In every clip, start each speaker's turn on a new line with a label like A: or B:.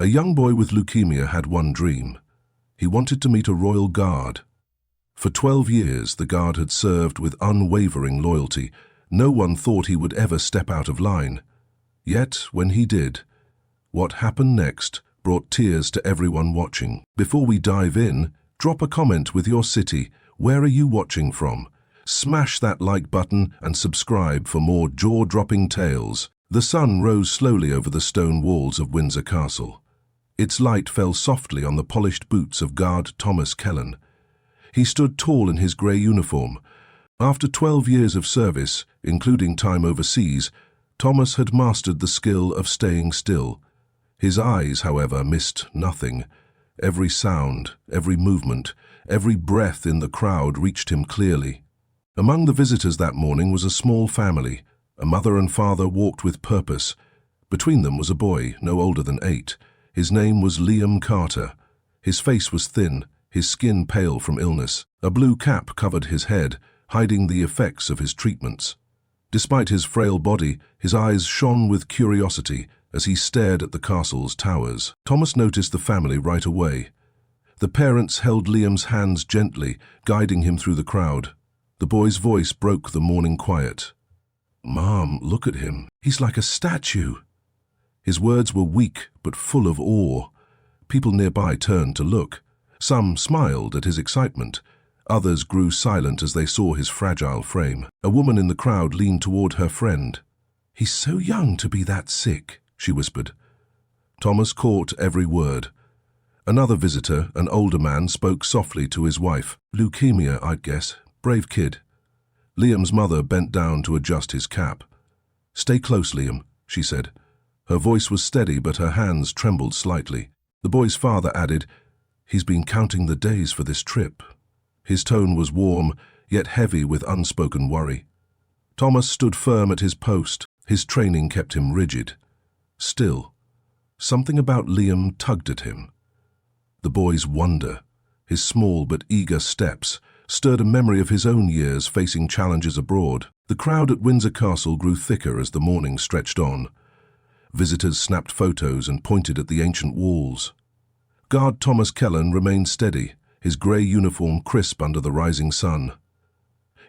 A: A young boy with leukemia had one dream. He wanted to meet a royal guard. For 12 years, the guard had served with unwavering loyalty. No one thought he would ever step out of line. Yet, when he did, what happened next brought tears to everyone watching. Before we dive in, drop a comment with your city. Where are you watching from? Smash that like button and subscribe for more jaw-dropping tales. The sun rose slowly over the stone walls of Windsor Castle. Its light fell softly on the polished boots of Guard Thomas Kellen. He stood tall in his grey uniform. After 12 years of service, including time overseas, Thomas had mastered the skill of staying still. His eyes, however, missed nothing. Every sound, every movement, every breath in the crowd reached him clearly. Among the visitors that morning was a small family. A mother and father walked with purpose. Between them was a boy, no older than 8. His name was Liam Carter. His face was thin, his skin pale from illness. A blue cap covered his head, hiding the effects of his treatments. Despite his frail body, his eyes shone with curiosity as he stared at the castle's towers. Thomas noticed the family right away. The parents held Liam's hands gently, guiding him through the crowd. The boy's voice broke the morning quiet. "Mom, look at him. He's like a statue." His words were weak but full of awe. People nearby turned to look. Some smiled at his excitement. Others grew silent as they saw his fragile frame. A woman in the crowd leaned toward her friend. "He's so young to be that sick," she whispered. Thomas caught every word. Another visitor, an older man, spoke softly to his wife. "Leukemia, I'd guess. Brave kid." Liam's mother bent down to adjust his cap. "Stay close, Liam," she said. Her voice was steady, but her hands trembled slightly. The boy's father added, "He's been counting the days for this trip." His tone was warm, yet heavy with unspoken worry. Thomas stood firm at his post. His training kept him rigid. Still, something about Liam tugged at him. The boy's wonder, his small but eager steps, stirred a memory of his own years facing challenges abroad. The crowd at Windsor Castle grew thicker as the morning stretched on. Visitors snapped photos and pointed at the ancient walls. Guard Thomas Kellen remained steady, his grey uniform crisp under the rising sun.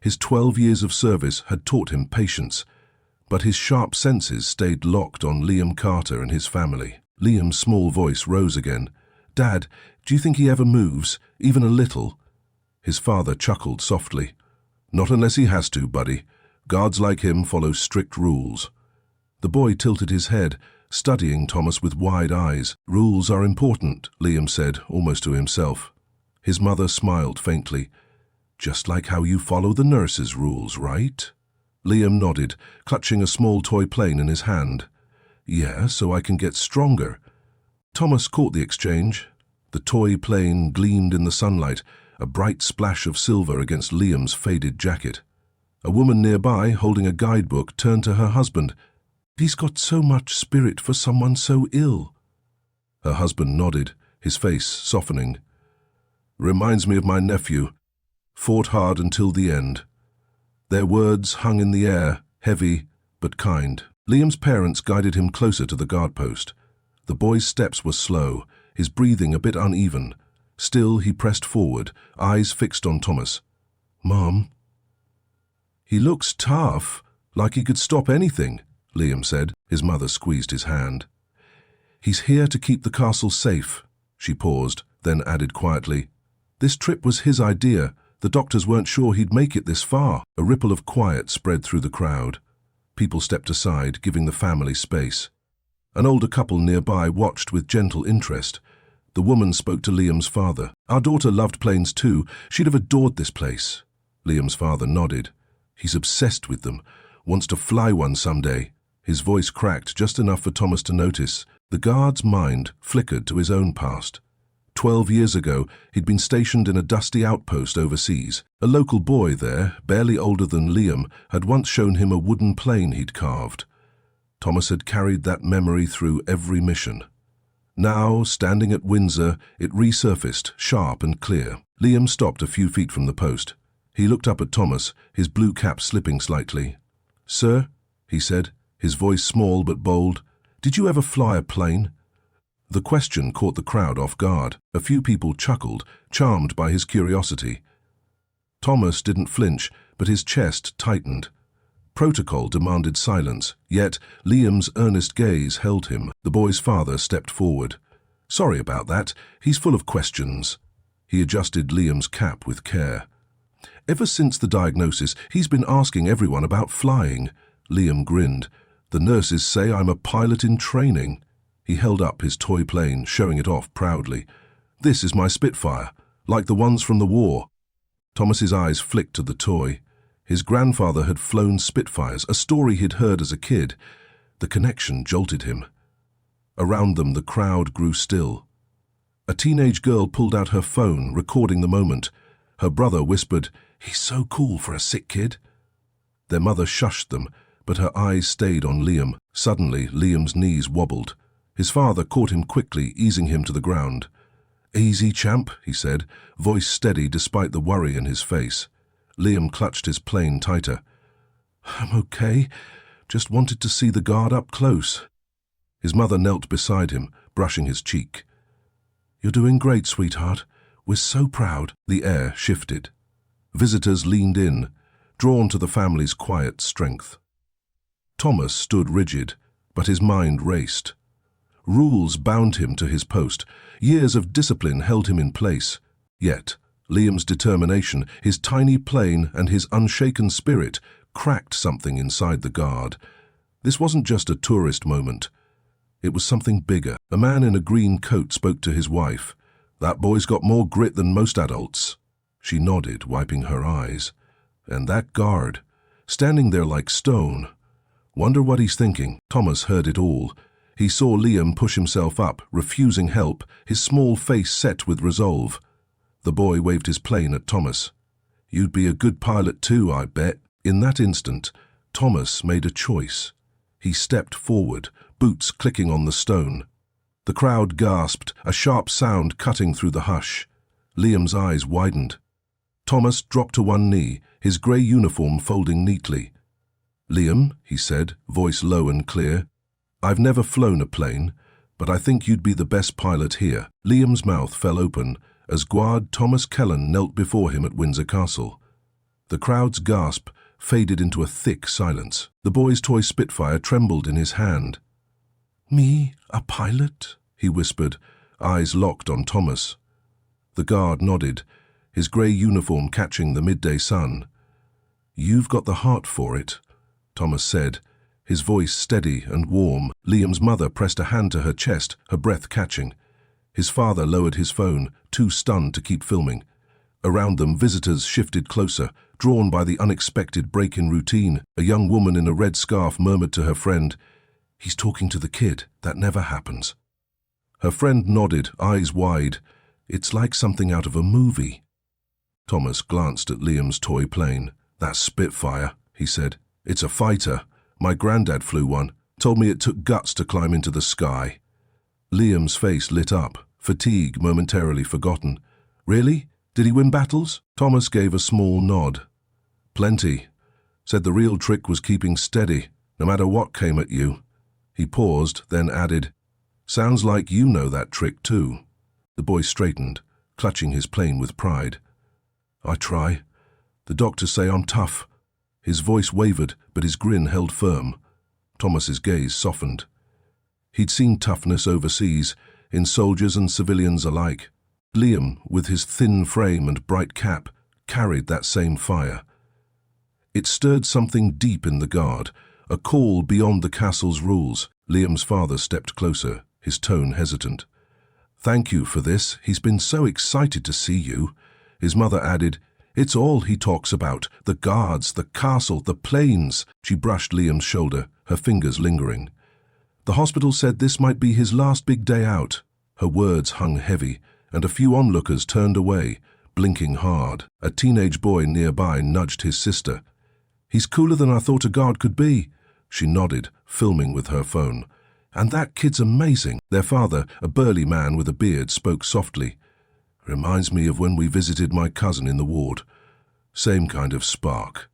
A: His 12 years of service had taught him patience, but his sharp senses stayed locked on Liam Carter and his family. Liam's small voice rose again. "Dad, do you think he ever moves, even a little?" His father chuckled softly. "Not unless he has to, buddy. Guards like him follow strict rules." The boy tilted his head, studying Thomas with wide eyes. "Rules are important," Liam said, almost to himself. His mother smiled faintly. "Just like how you follow the nurse's rules, right?" Liam nodded, clutching a small toy plane in his hand. "Yeah, so I can get stronger." Thomas caught the exchange. The toy plane gleamed in the sunlight, a bright splash of silver against Liam's faded jacket. A woman nearby, holding a guidebook, turned to her husband. "He's got so much spirit for someone so ill." Her husband nodded, his face softening. "Reminds me of my nephew. Fought hard until the end." Their words hung in the air, heavy but kind. Liam's parents guided him closer to the guard post. The boy's steps were slow, his breathing a bit uneven. Still, he pressed forward, eyes fixed on Thomas. "Mom." "He looks tough, like he could stop anything," Liam said. His mother squeezed his hand. "He's here to keep the castle safe." She paused, then added quietly, "This trip was his idea. The doctors weren't sure he'd make it this far." A ripple of quiet spread through the crowd. People stepped aside, giving the family space. An older couple nearby watched with gentle interest. The woman spoke to Liam's father. "Our daughter loved planes too. She'd have adored this place." Liam's father nodded. "He's obsessed with them. Wants to fly one someday." His voice cracked just enough for Thomas to notice. The guard's mind flickered to his own past. 12 years ago, he'd been stationed in a dusty outpost overseas. A local boy there, barely older than Liam, had once shown him a wooden plane he'd carved. Thomas had carried that memory through every mission. Now, standing at Windsor, it resurfaced, sharp and clear. Liam stopped a few feet from the post. He looked up at Thomas, his blue cap slipping slightly. "Sir," he said, his voice small but bold, "did you ever fly a plane?" The question caught the crowd off guard. A few people chuckled, charmed by his curiosity. Thomas didn't flinch, but his chest tightened. Protocol demanded silence, yet Liam's earnest gaze held him. The boy's father stepped forward. "Sorry about that. He's full of questions." He adjusted Liam's cap with care. "Ever since the diagnosis, he's been asking everyone about flying." Liam grinned. "The nurses say I'm a pilot in training." He held up his toy plane, showing it off proudly. "This is my Spitfire, like the ones from the war." Thomas's eyes flicked to the toy. His grandfather had flown Spitfires, a story he'd heard as a kid. The connection jolted him. Around them, the crowd grew still. A teenage girl pulled out her phone, recording the moment. Her brother whispered, "He's so cool for a sick kid." Their mother shushed them, but her eyes stayed on Liam. Suddenly, Liam's knees wobbled. His father caught him quickly, easing him to the ground. "Easy, champ," he said, voice steady despite the worry in his face. Liam clutched his plane tighter. "I'm okay. Just wanted to see the guard up close." His mother knelt beside him, brushing his cheek. "You're doing great, sweetheart. We're so proud." The air shifted. Visitors leaned in, drawn to the family's quiet strength. Thomas stood rigid, but his mind raced. Rules bound him to his post. Years of discipline held him in place. Yet, Liam's determination, his tiny plane, and his unshaken spirit cracked something inside the guard. This wasn't just a tourist moment. It was something bigger. A man in a green coat spoke to his wife. "That boy's got more grit than most adults." She nodded, wiping her eyes. And that guard, standing there like stone. Wonder what he's thinking. Thomas heard it all. He saw Liam push himself up, refusing help, his small face set with resolve. The boy waved his plane at Thomas. "You'd be a good pilot too, I bet." In that instant, Thomas made a choice. He stepped forward, boots clicking on the stone. The crowd gasped, a sharp sound cutting through the hush. Liam's eyes widened. Thomas dropped to one knee, his grey uniform folding neatly. "Liam," he said, voice low and clear, "I've never flown a plane, but I think you'd be the best pilot here." Liam's mouth fell open as Guard Thomas Kellen knelt before him at Windsor Castle. The crowd's gasp faded into a thick silence. The boy's toy Spitfire trembled in his hand. "Me, a pilot?" he whispered, eyes locked on Thomas. The guard nodded, his grey uniform catching the midday sun. "You've got the heart for it," Thomas said, his voice steady and warm. Liam's mother pressed a hand to her chest, her breath catching. His father lowered his phone, too stunned to keep filming. Around them, visitors shifted closer, drawn by the unexpected break in routine. A young woman in a red scarf murmured to her friend, "He's talking to the kid. That never happens." Her friend nodded, eyes wide. "It's like something out of a movie." Thomas glanced at Liam's toy plane. "That's Spitfire," he said. "It's a fighter. My granddad flew one. Told me it took guts to climb into the sky." Liam's face lit up, fatigue momentarily forgotten. "Really? Did he win battles?" Thomas gave a small nod. "Plenty. Said the real trick was keeping steady, no matter what came at you." He paused, then added, "Sounds like you know that trick too." The boy straightened, clutching his plane with pride. "I try. The doctors say I'm tough." His voice wavered, but his grin held firm. Thomas's gaze softened. He'd seen toughness overseas, in soldiers and civilians alike. Liam, with his thin frame and bright cap, carried that same fire. It stirred something deep in the guard, a call beyond the castle's rules. Liam's father stepped closer, his tone hesitant. "Thank you for this. He's been so excited to see you." His mother added, "It's all he talks about, the guards, the castle, the planes." She brushed Liam's shoulder, her fingers lingering. "The hospital said this might be his last big day out." Her words hung heavy, and a few onlookers turned away, blinking hard. A teenage boy nearby nudged his sister. "He's cooler than I thought a guard could be." She nodded, filming with her phone. "And that kid's amazing." Their father, a burly man with a beard, spoke softly. "Reminds me of when we visited my cousin in the ward. Same kind of spark."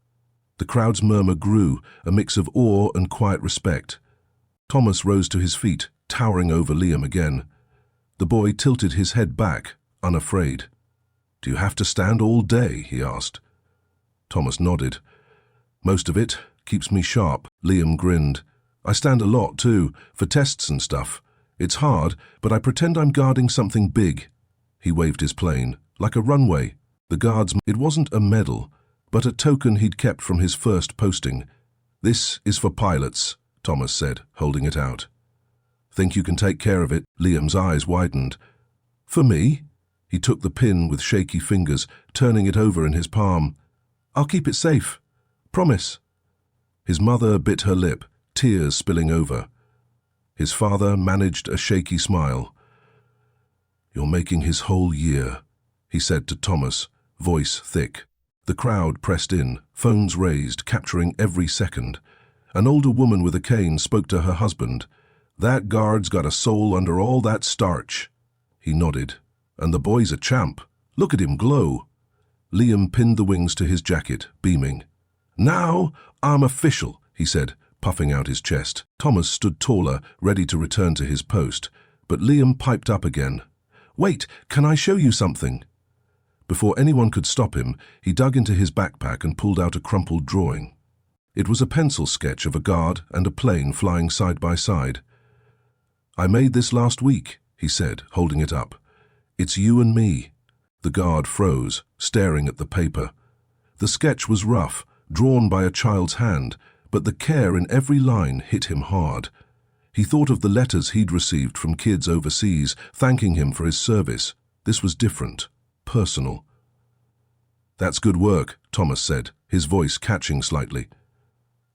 A: The crowd's murmur grew, a mix of awe and quiet respect. Thomas rose to his feet, towering over Liam again. The boy tilted his head back, unafraid. "Do you have to stand all day?" he asked. Thomas nodded. "Most of it. Keeps me sharp." Liam grinned. "I stand a lot too, for tests and stuff. It's hard, but I pretend I'm guarding something big." He waved his plane, like a runway. The guards... It wasn't a medal, but a token he'd kept from his first posting. "This is for pilots," Thomas said, holding it out. "Think you can take care of it?" Liam's eyes widened. "For me?" He took the pin with shaky fingers, turning it over in his palm. "I'll keep it safe. Promise." His mother bit her lip, tears spilling over. His father managed a shaky smile. "You're making his whole year," he said to Thomas, voice thick. The crowd pressed in, phones raised, capturing every second. An older woman with a cane spoke to her husband. "That guard's got a soul under all that starch." He nodded. "And the boy's a champ. Look at him glow." Liam pinned the wings to his jacket, beaming. "Now I'm official," he said, puffing out his chest. Thomas stood taller, ready to return to his post, but Liam piped up again. "Wait, can I show you something?" Before anyone could stop him, he dug into his backpack and pulled out a crumpled drawing. It was a pencil sketch of a guard and a plane flying side by side. "I made this last week," he said, holding it up. "It's you and me." The guard froze, staring at the paper. The sketch was rough, drawn by a child's hand, but the care in every line hit him hard. He thought of the letters he'd received from kids overseas, thanking him for his service. This was different, personal. "That's good work," Thomas said, his voice catching slightly.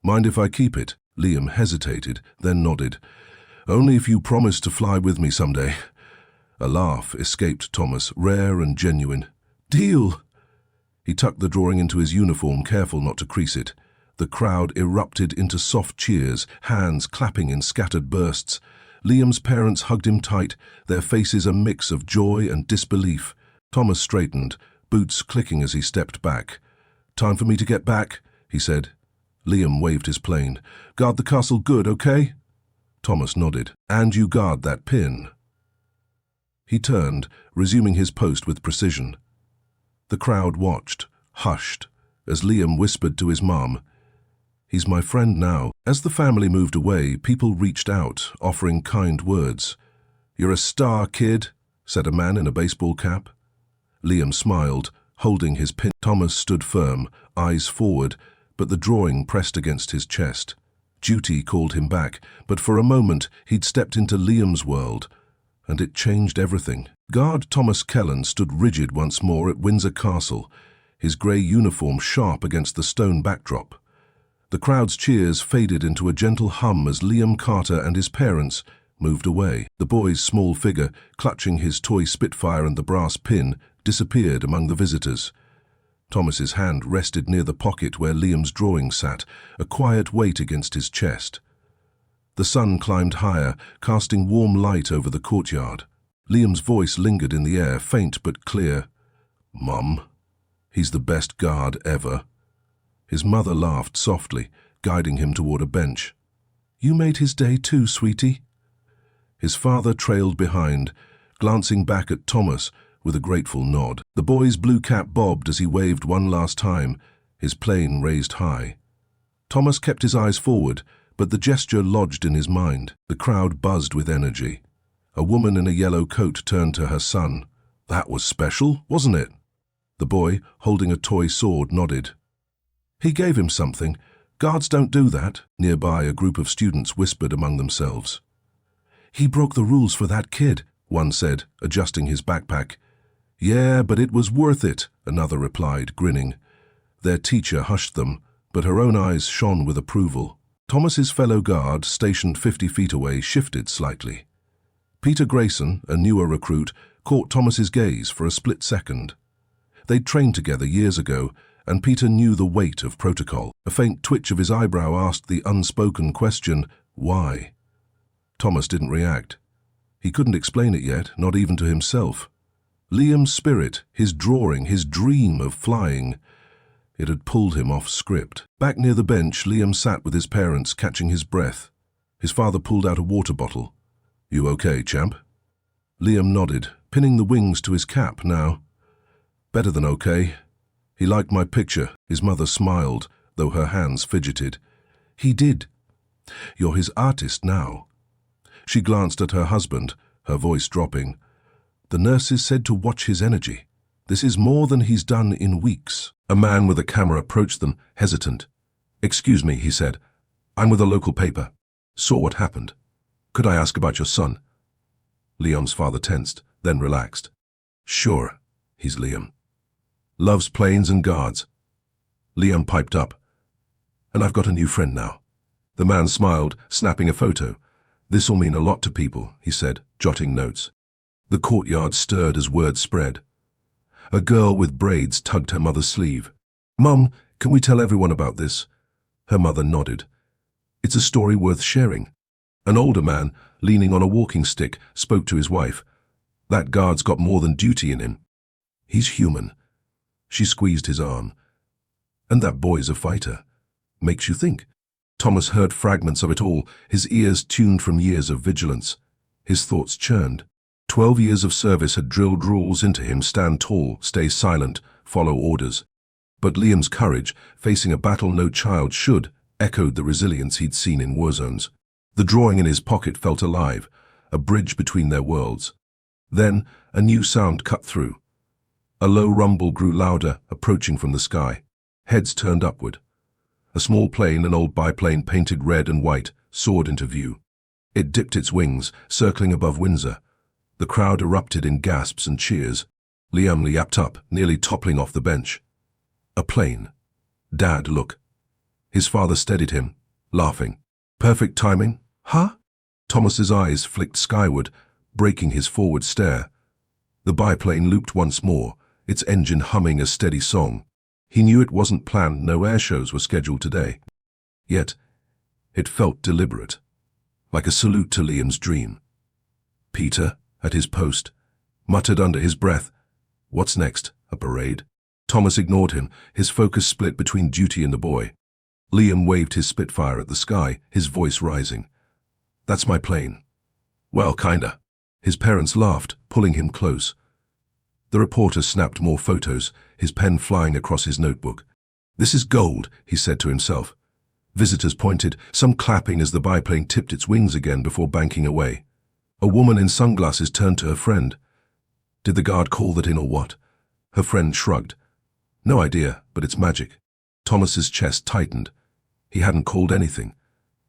A: "Mind if I keep it?" Liam hesitated, then nodded. "Only if you promise to fly with me someday." A laugh escaped Thomas, rare and genuine. "Deal!" He tucked the drawing into his uniform, careful not to crease it. The crowd erupted into soft cheers, hands clapping in scattered bursts. Liam's parents hugged him tight, their faces a mix of joy and disbelief. Thomas straightened, boots clicking as he stepped back. "Time for me to get back," he said. Liam waved his plane. "Guard the castle good, okay?" Thomas nodded. "And you guard that pin." He turned, resuming his post with precision. The crowd watched, hushed, as Liam whispered to his mum, "He's my friend now." As the family moved away, people reached out, offering kind words. "You're a star, kid," said a man in a baseball cap. Liam smiled, holding his pin. Thomas stood firm, eyes forward, but the drawing pressed against his chest. Duty called him back, but for a moment he'd stepped into Liam's world, and it changed everything. Guard Thomas Kellan stood rigid once more at Windsor Castle, his grey uniform sharp against the stone backdrop. The crowd's cheers faded into a gentle hum as Liam Carter and his parents moved away. The boy's small figure, clutching his toy Spitfire and the brass pin, disappeared among the visitors. Thomas's hand rested near the pocket where Liam's drawing sat, a quiet weight against his chest. The sun climbed higher, casting warm light over the courtyard. Liam's voice lingered in the air, faint but clear. "Mum, he's the best guard ever." His mother laughed softly, guiding him toward a bench. "You made his day too, sweetie." His father trailed behind, glancing back at Thomas with a grateful nod. The boy's blue cap bobbed as he waved one last time, his plane raised high. Thomas kept his eyes forward, but the gesture lodged in his mind. The crowd buzzed with energy. A woman in a yellow coat turned to her son. "That was special, wasn't it?" The boy, holding a toy sword, nodded. "He gave him something. Guards don't do that." Nearby, a group of students whispered among themselves. "He broke the rules for that kid," one said, adjusting his backpack. "Yeah, but it was worth it," another replied, grinning. Their teacher hushed them, but her own eyes shone with approval. Thomas's fellow guard, stationed 50 feet away, shifted slightly. Peter Grayson, a newer recruit, caught Thomas's gaze for a split second. They'd trained together years ago, and Peter knew the weight of protocol. A faint twitch of his eyebrow asked the unspoken question, "Why?" Thomas didn't react. He couldn't explain it yet, not even to himself. Liam's spirit, his drawing, his dream of flying, it had pulled him off script. Back near the bench, Liam sat with his parents, catching his breath. His father pulled out a water bottle. "You okay, champ?" Liam nodded, pinning the wings to his cap now. Better than okay. He liked my picture. His mother smiled, though her hands fidgeted. He did. You're his artist now. She glanced at her husband, her voice dropping. The nurses said to watch his energy. This is more than he's done in weeks. A man with a camera approached them, hesitant. Excuse me, he said. I'm with a local paper. Saw what happened. Could I ask about your son? Liam's father tensed, then relaxed. Sure, he's Liam. Loves planes and guards. Liam piped up. And I've got a new friend now. The man smiled, snapping a photo. This'll mean a lot to people, he said, jotting notes. The courtyard stirred as word spread. A girl with braids tugged her mother's sleeve. Mum, can we tell everyone about this? Her mother nodded. It's a story worth sharing. An older man, leaning on a walking stick, spoke to his wife. That guard's got more than duty in him. He's human. She squeezed his arm. And that boy's a fighter. Makes you think. Thomas heard fragments of it all, his ears tuned from years of vigilance. His thoughts churned. 12 years of service had drilled rules into him: stand tall, stay silent, follow orders. But Liam's courage, facing a battle no child should, echoed the resilience he'd seen in war zones. The drawing in his pocket felt alive, a bridge between their worlds. Then a new sound cut through. A low rumble grew louder, approaching from the sky. Heads turned upward. A small plane, an old biplane painted red and white, soared into view. It dipped its wings, circling above Windsor. The crowd erupted in gasps and cheers. Liam yapped up, nearly toppling off the bench. A plane. Dad, look. His father steadied him, laughing. Perfect timing? Huh? Thomas's eyes flicked skyward, breaking his forward stare. The biplane looped once more, its engine humming a steady song. He knew it wasn't planned, no air shows were scheduled today. Yet, it felt deliberate, like a salute to Liam's dream. Peter, at his post, muttered under his breath, "What's next? A parade?" Thomas ignored him, his focus split between duty and the boy. Liam waved his Spitfire at the sky, his voice rising. "That's my plane." "Well, kinda." His parents laughed, pulling him close. The reporter snapped more photos, his pen flying across his notebook. "This is gold," he said to himself. Visitors pointed, some clapping as the biplane tipped its wings again before banking away. A woman in sunglasses turned to her friend. Did the guard call that in or what? Her friend shrugged. No idea, but it's magic. Thomas's chest tightened. He hadn't called anything.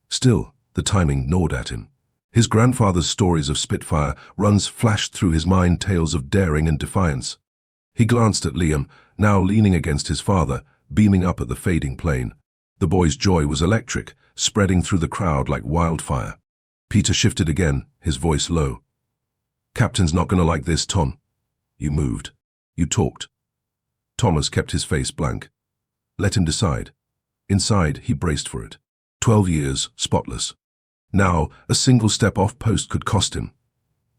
A: Still, the timing gnawed at him. His grandfather's stories of Spitfire runs flashed through his mind, tales of daring and defiance. He glanced at Liam, now leaning against his father, beaming up at the fading plane. The boy's joy was electric, spreading through the crowd like wildfire. Peter shifted again, his voice low. "Captain's not gonna like this, Tom. You moved. You talked." Thomas kept his face blank. Let him decide. Inside, he braced for it. 12 years, spotless. Now, a single step off post could cost him.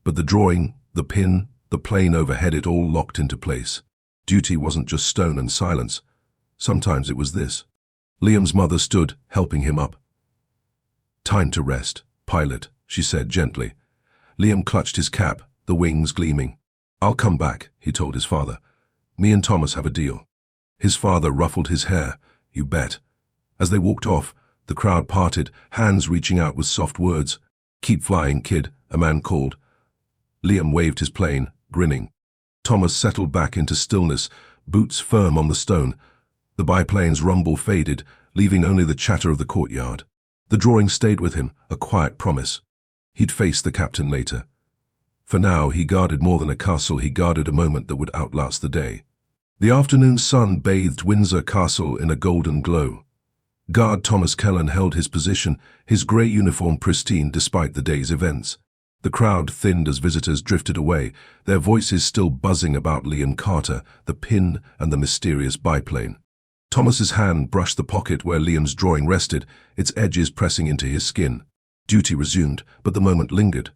A: But the drawing, the pin, the plane overhead, it all locked into place. Duty wasn't just stone and silence. Sometimes it was this. Liam's mother stood, helping him up. "Time to rest, pilot," she said gently. Liam clutched his cap, the wings gleaming. "I'll come back," he told his father. "Me and Thomas have a deal." His father ruffled his hair. "You bet." As they walked off, the crowd parted, hands reaching out with soft words. "Keep flying, kid," a man called. Liam waved his plane, grinning. Thomas settled back into stillness, boots firm on the stone. The biplane's rumble faded, leaving only the chatter of the courtyard. The drawing stayed with him, a quiet promise. He'd face the captain later. For now, he guarded more than a castle, he guarded a moment that would outlast the day. The afternoon sun bathed Windsor Castle in a golden glow. Guard Thomas Kellen held his position, his grey uniform pristine despite the day's events. The crowd thinned as visitors drifted away, their voices still buzzing about Liam Carter, the pin, and the mysterious biplane. Thomas's hand brushed the pocket where Liam's drawing rested, its edges pressing into his skin. Duty resumed, but the moment lingered.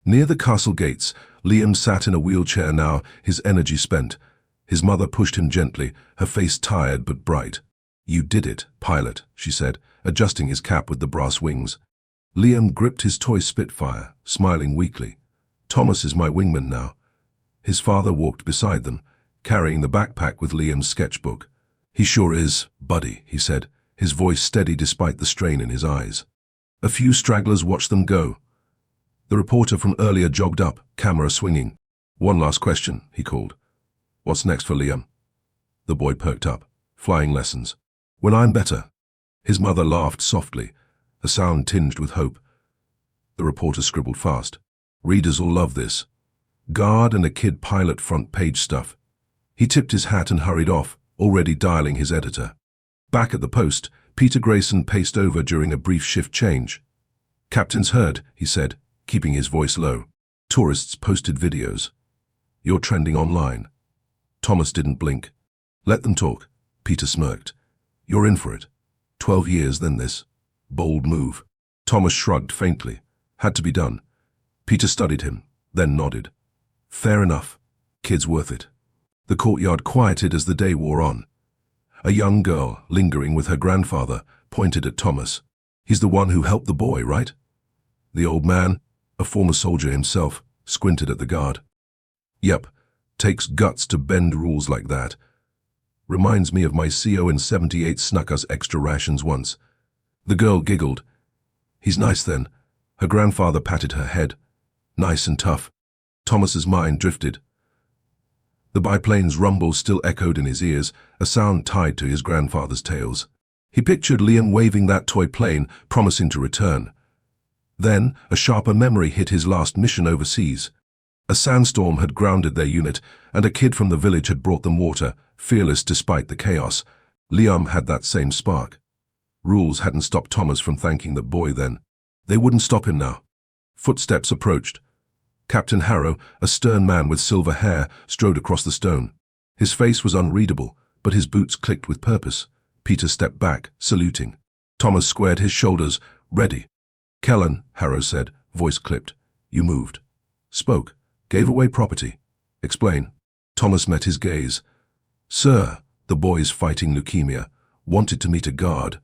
A: Near the castle gates, Liam sat in a wheelchair now, his energy spent. His mother pushed him gently, her face tired but bright. "You did it, pilot," she said, adjusting his cap with the brass wings. Liam gripped his toy Spitfire, smiling weakly. Thomas is my wingman now. His father walked beside them, carrying the backpack with Liam's sketchbook. He sure is, buddy, he said, his voice steady despite the strain in his eyes. A few stragglers watched them go. The reporter from earlier jogged up, camera swinging. One last question, he called. What's next for Liam? The boy perked up. Flying lessons. When I'm better. His mother laughed softly, a sound tinged with hope. The reporter scribbled fast. Readers'll love this. Guard and a kid pilot front page stuff. He tipped his hat and hurried off, already dialing his editor. Back at the post, Peter Grayson paced over during a brief shift change. Captain's heard, he said, keeping his voice low. Tourists posted videos. You're trending online. Thomas didn't blink. Let them talk. Peter smirked. You're in for it. 12 years, then this. Bold move. Thomas shrugged faintly. Had to be done. Peter studied him, then nodded. Fair enough. Kid's worth it. The courtyard quieted as the day wore on. A young girl, lingering with her grandfather, pointed at Thomas. He's the one who helped the boy, right? The old man, a former soldier himself, squinted at the guard. Yep, takes guts to bend rules like that. Reminds me of my CO in 78 snuck us extra rations once. The girl giggled. He's nice then. Her grandfather patted her head. Nice and tough. Thomas's mind drifted. The biplane's rumble still echoed in his ears, a sound tied to his grandfather's tales. He pictured Liam waving that toy plane, promising to return. Then, a sharper memory hit his last mission overseas. A sandstorm had grounded their unit, and a kid from the village had brought them water, fearless despite the chaos. Liam had that same spark. Rules hadn't stopped Thomas from thanking the boy then. They wouldn't stop him now. Footsteps approached. Captain Harrow, a stern man with silver hair, strode across the stone. His face was unreadable, but his boots clicked with purpose. Peter stepped back, saluting. Thomas squared his shoulders, ready. Kellen, Harrow said, voice clipped. You moved. Spoke. Gave away property. Explain. Thomas met his gaze. Sir, the boy's fighting leukemia. Wanted to meet a guard.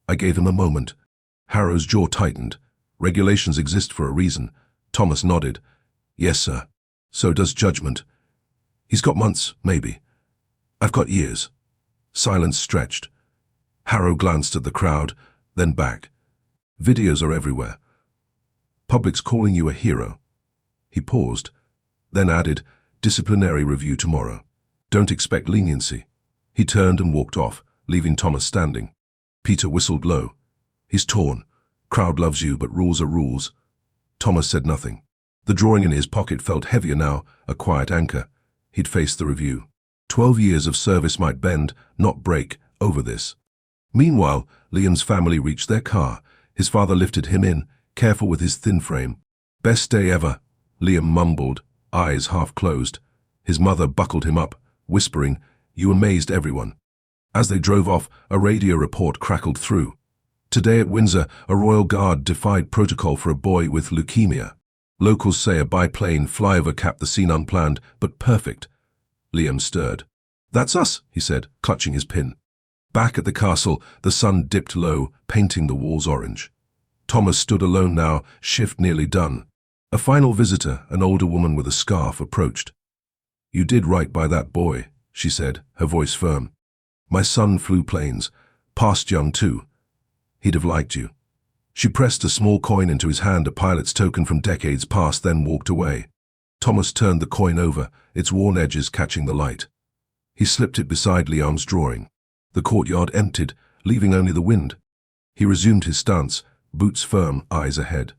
A: I gave him a moment. Harrow's jaw tightened. Regulations exist for a reason. Thomas nodded. Yes, sir. So does judgment. He's got months, maybe. I've got years. Silence stretched. Harrow glanced at the crowd, then back. Videos are everywhere. Public's calling you a hero. He paused, then added, disciplinary review tomorrow. Don't expect leniency. He turned and walked off, leaving Thomas standing. Peter whistled low. He's torn. Crowd loves you, but rules are rules. Thomas said nothing. The drawing in his pocket felt heavier now, a quiet anchor. He'd face the review. 12 years of service might bend, not break, over this. Meanwhile, Liam's family reached their car. His father lifted him in, careful with his thin frame. Best day ever, Liam mumbled, eyes half closed. His mother buckled him up, whispering, You amazed everyone. As they drove off, a radio report crackled through. Today at Windsor, a Royal Guard defied protocol for a boy with leukemia. Locals say a biplane flyover capped the scene unplanned, but perfect. Liam stirred. That's us, he said, clutching his pin. Back at the castle, the sun dipped low, painting the walls orange. Thomas stood alone now, shift nearly done. A final visitor, an older woman with a scarf, approached. You did right by that boy, she said, her voice firm. My son flew planes, past young too. He'd have liked you. She pressed a small coin into his hand, a pilot's token from decades past, then walked away. Thomas turned the coin over, its worn edges catching the light. He slipped it beside Liam's drawing. The courtyard emptied, leaving only the wind. He resumed his stance, boots firm, eyes ahead.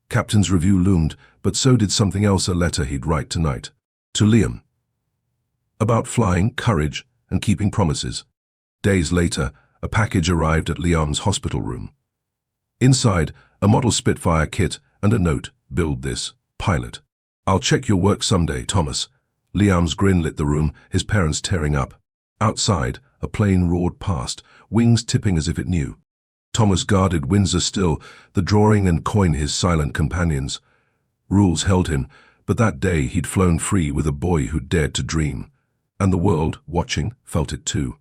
A: Captain's review loomed, but so did something else, a letter he'd write tonight. To Liam. About flying, courage, and keeping promises. Days later, a package arrived at Liam's hospital room. Inside, a model Spitfire kit and a note, build this, pilot. I'll check your work someday, Thomas. Liam's grin lit the room, his parents tearing up. Outside, a plane roared past, wings tipping as if it knew. Thomas guarded Windsor still, the drawing and coin his silent companions. Rules held him, but that day he'd flown free with a boy who dared to dream. And the world, watching, felt it too.